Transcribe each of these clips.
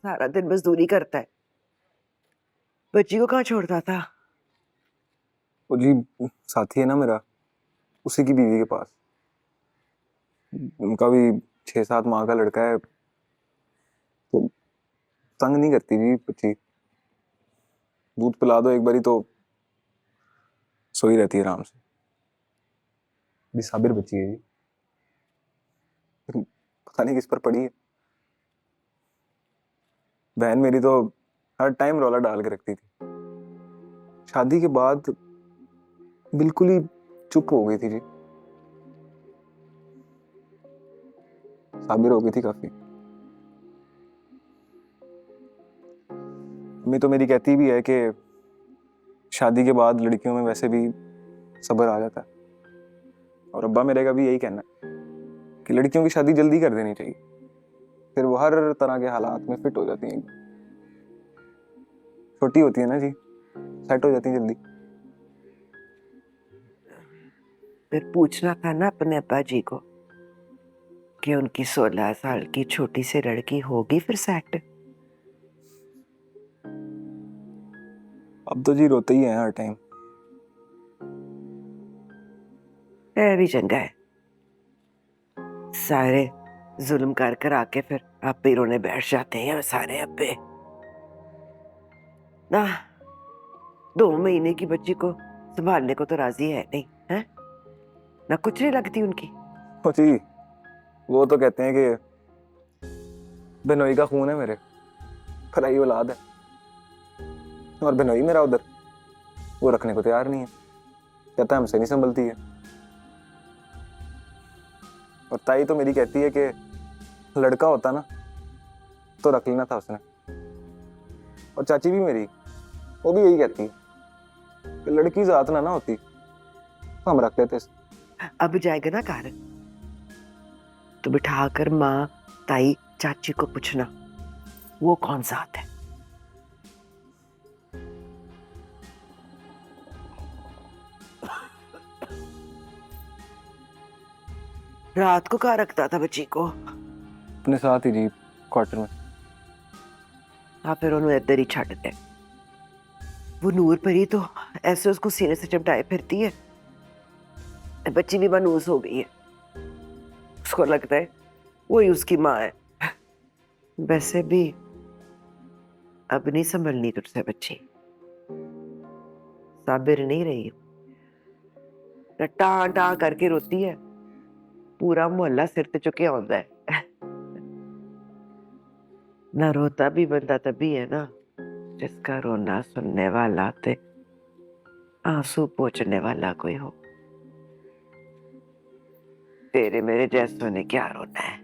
सारा दिन मजदूरी करता है, बच्ची को कहाँ छोड़ता था? वो जी साथी है ना मेरा, उसी की बीवी के पास। उनका भी 6-7 माह का लड़का है, तो तंग नहीं करती जी बच्ची। दूध पिला दो एक बारी तो सोई रहती है आराम से। भी साबिर बच्ची है जी, पता नहीं किस पर पड़ी है। बहन मेरी तो हर टाइम रौला डाल के रखती थी, शादी के बाद बिल्कुल ही चुप हो गई थी जी। साबिर हो गई थी काफी। मम्मी तो मेरी कहती भी है कि शादी के बाद लड़कियों में वैसे भी सब्र आ जाता है, और अब्बा मेरे का भी यही कहना है कि लड़कियों की शादी जल्दी कर देनी चाहिए, फिर वो हर तरह के हालात में फिट हो जाती हैं। छोटी होती है ना जी, सेट हो जाती है जल्दी। फिर पूछना था ना अपने अब्बा जी को कि उनकी 16 साल की छोटी सी लड़की होगी फिर सेट। अब तो जी रोते ही हैं हर टाइम। है भी चंगा है, सारे जुल्म कर कर आके फिर आप ही रोने बैठ जाते हैं सारे अब्बे ना। 2 महीने की बच्ची को संभालने को तो राजी है नहीं है ना, कुछ नहीं लगती उनकी। ओ जी, वो तो कहते हैं कि बिनोई का खून है मेरे, खराई औलाद है, और बिनोई मेरा उधर वो रखने को तैयार नहीं है, कहता है हमसे नहीं संभलती है। और ताई तो मेरी कहती है कि लड़का होता ना तो रख लेना था उसने। और चाची भी मेरी, वो भी यही कहती है कि लड़की जात ना होती तो हम रख लेते। अब जाएगा ना घर तो बिठाकर माँ ताई चाची को पूछना वो कौन जात है। रात को कहाँ रखता था बच्ची को? अपने साथ ही जी, क्वार्टर में। हाँ फिर उन्होंने इधर ही छੱਡ दे। वो नूर परी तो ऐसे उसको सीने से चिपटाए फिरती है, बच्ची भी मनूस हो गई है, उसको लगता है वही उसकी माँ है। वैसे भी अब नहीं संभलनी तुझसे बच्ची, साबिर नहीं रही, टां टां करके रोती है, पूरा मोहल्ला सिर ते चुके आंदा है। ना रोता भी बंदा तभी है ना जिसका रोना सुनने वाला ते आंसू पोंछने वाला कोई हो। तेरे मेरे जैसों ने क्या रोना है।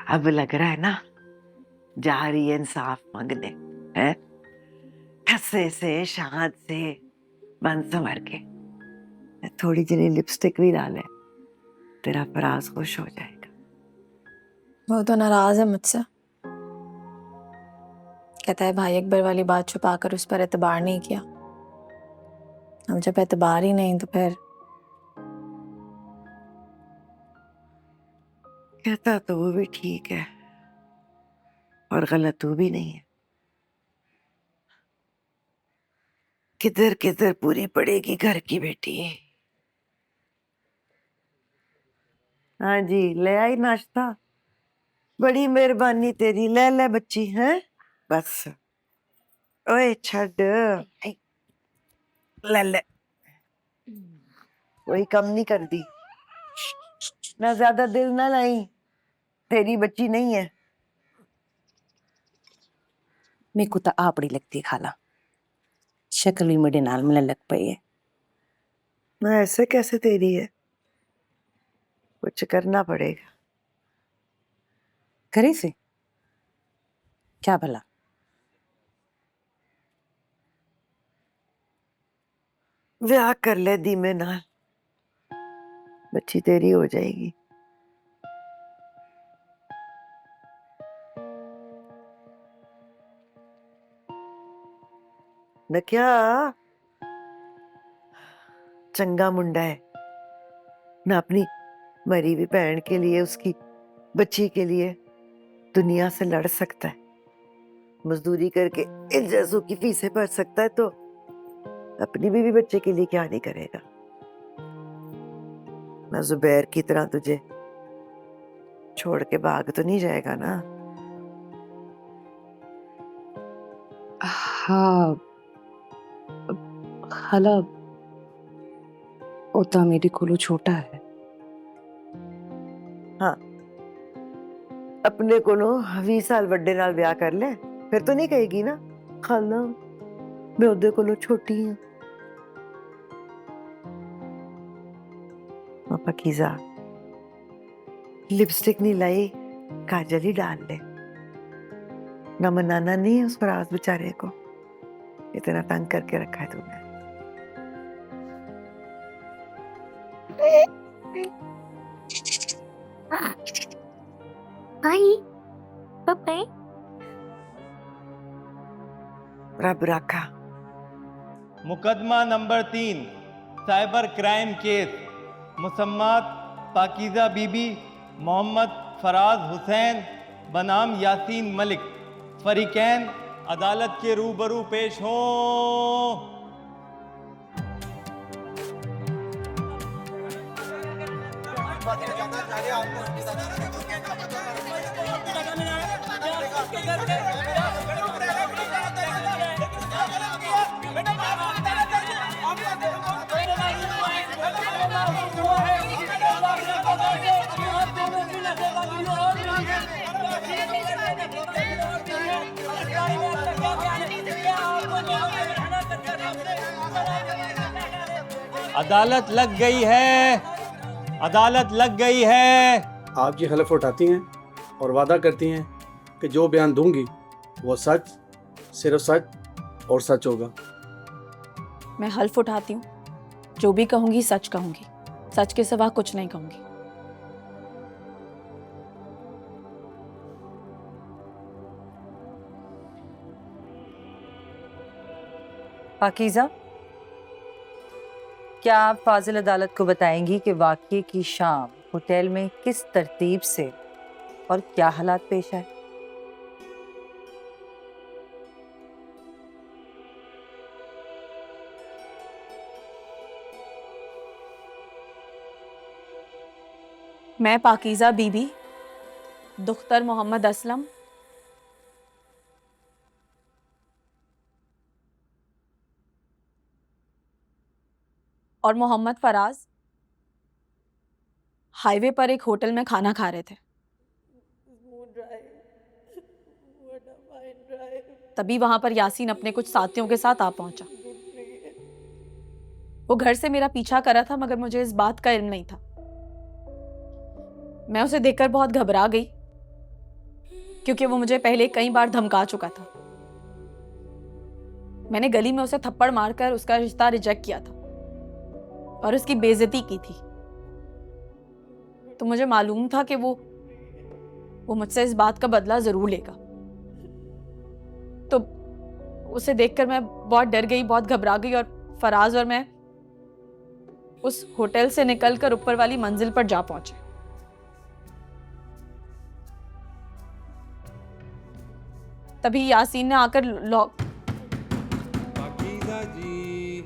अब लग रहा है ना जा रही है इंसाफ मांगने, है ठस्से से शांत से बन संवर के, थोड़ी जनी लिपस्टिक भी डाले, तेरा फराज खुश हो जाएगा। वो तो नाराज है मुझसे, कहता है भाई अकबर वाली बात छुपाकर उस पर एतबार नहीं किया। अब जब एतबार ही नहीं तो फिर कहता तो वो भी ठीक है और गलत तू भी नहीं है। किधर किधर पूरी पड़ेगी घर की बेटी। हाँ जी ले आई नाश्ता, बड़ी मेहरबानी तेरी, ले ले बच्ची है बस। ओए छड़ ले ले, कोई कम नहीं कर दी ना, ज्यादा दिल ना लाई, तेरी बच्ची नहीं है। मेरे को तो आप बड़ी लगती है खाला, शक्ल भी मेरे नाल मिलने लग पई है। ना ऐसे कैसे तेरी है, कुछ करना पड़ेगा। करे से क्या भला? ब्याह कर ले धीमे नाल, बच्ची तेरी हो जाएगी। न क्या चंगा मुंडा है, ना अपनी मरी हुई बहन के लिए, उसकी बच्ची के लिए दुनिया से लड़ सकता है, मजदूरी करके इन जैसों की फीसें भर सकता है, तो अपनी बीवी बच्चे के लिए क्या नहीं करेगा। ना जुबैर की तरह तुझे छोड़ के भाग तो नहीं जाएगा ना? हाँ खाला, ओता मेरे कोलो छोटा है। हाँ, अपने को 20 साल बड़े नाल ब्याह कर ले, फिर तो नहीं कहेगी ना खाला मैं ओदे कोलो छोटी हूं। पाकीज़ा, लिपस्टिक नहीं लाई, काजल ही डाल ले। ना मनाना नहीं है उस फराज बेचारे को, इतना तंग करके रखा है तूने। रब रखा। मुकदमा नंबर 3 साइबर क्राइम केस मुसम्मात पाकीज़ा बीबी मोहम्मद फराज हुसैन बनाम यासीन मलिक फरीकैन अदालत के रूबरू पेश हों। अदालत लग गई है, अदालत लग गई है। आप ये हलफ उठाती हैं और वादा करती हैं कि जो बयान दूंगी वो सच, सिर्फ सच और सच होगा। मैं हल्फ उठाती हूँ, जो भी कहूंगी सच कहूंगी, सच के सिवा कुछ नहीं कहूंगी। पाकीज़ा, क्या आप फाजिल अदालत को बताएंगी कि वाक़ये की शाम होटल में किस तरतीब से और क्या हालात पेश आए? मैं पाकीज़ा बीबी दुख्तर मोहम्मद असलम और मोहम्मद फराज हाईवे पर एक होटल में खाना खा रहे थे। तभी वहां पर यासीन अपने कुछ साथियों के साथ आ पहुंचा। वो घर से मेरा पीछा कर रहा था, मगर मुझे इस बात का इल्म नहीं था। मैं उसे देखकर बहुत घबरा गई, क्योंकि वो मुझे पहले कई बार धमका चुका था। मैंने गली में उसे थप्पड़ मारकर उसका रिश्ता रिजेक्ट किया था और उसकी बेइज्जती की थी। तो मुझे मालूम था कि वो मुझसे इस बात का बदला जरूर लेगा। तो उसे देखकर मैं बहुत डर गई, बहुत घबरा गई, और फराज और मैं उस होटल से निकलकर ऊपर वाली मंजिल पर जा पहुंचे। तभी यासीन ने आकर पाकीज़ा जी